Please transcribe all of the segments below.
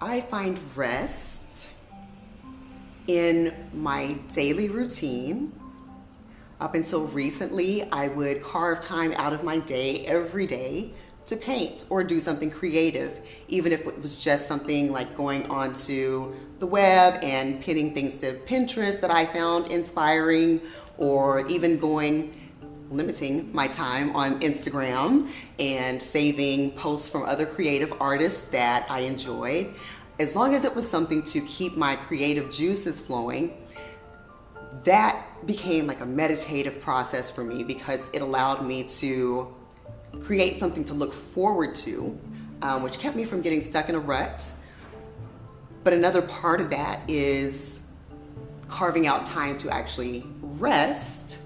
I find rest in my daily routine. Up until recently, I would carve time out of my day every day to paint or do something creative, even if it was just something like going onto the web and pinning things to Pinterest that I found inspiring, or even limiting my time on Instagram and saving posts from other creative artists that I enjoyed. As long as it was something to keep my creative juices flowing, that became like a meditative process for me because it allowed me to create something to look forward to, which kept me from getting stuck in a rut. But another part of that is carving out time to actually rest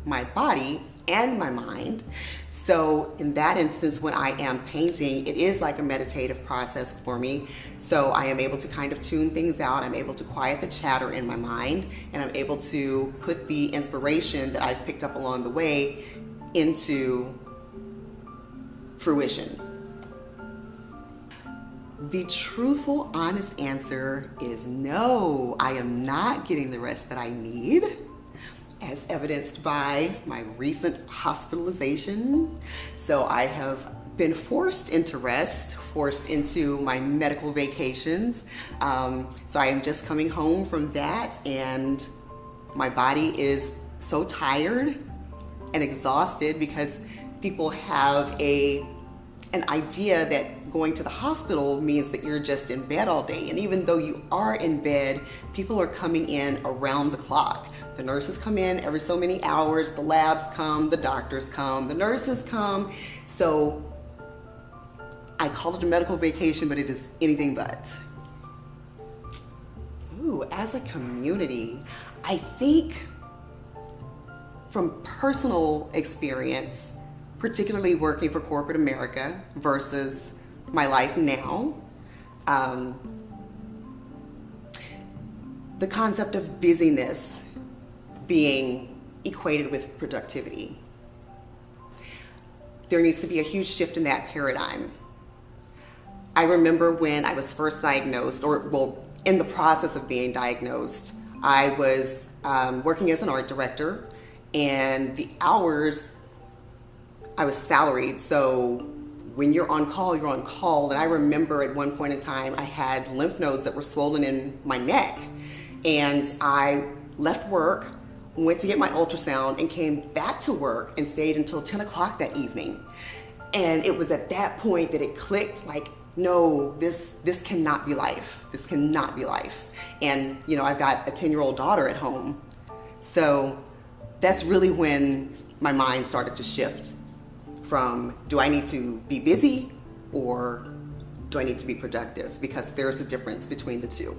my body and my mind. So in that instance, when I am painting, it is like a meditative process for me. So I am able to kind of tune things out. I'm able to quiet the chatter in my mind, and I'm able to put the inspiration that I've picked up along the way into fruition. The truthful, honest answer is no, I am not getting the rest that I need, as evidenced by my recent hospitalization. So I have been forced into rest, forced into my medical vacations. So I am just coming home from that, and my body is so tired and exhausted because people have an idea that going to the hospital means that you're just in bed all day. And even though you are in bed, people are coming in around the clock. The nurses come in every so many hours, the labs come, the doctors come, the nurses come. So I call it a medical vacation, but it is anything but. Ooh, as a community, I think from personal experience, particularly working for corporate America versus my life now, the concept of busyness being equated with productivity. There needs to be a huge shift in that paradigm. I remember when I was first diagnosed, in the process of being diagnosed, I was working as an art director, and the hours, I was salaried, so when you're on call, you're on call. And I remember at one point in time, I had lymph nodes that were swollen in my neck. And I left work, went to get my ultrasound, and came back to work and stayed until 10 o'clock that evening. And it was at that point that it clicked, like, no, this cannot be life. This cannot be life. And, I've got a 10-year-old daughter at home. So that's really when my mind started to shift from, do I need to be busy or do I need to be productive? Because there's a difference between the two.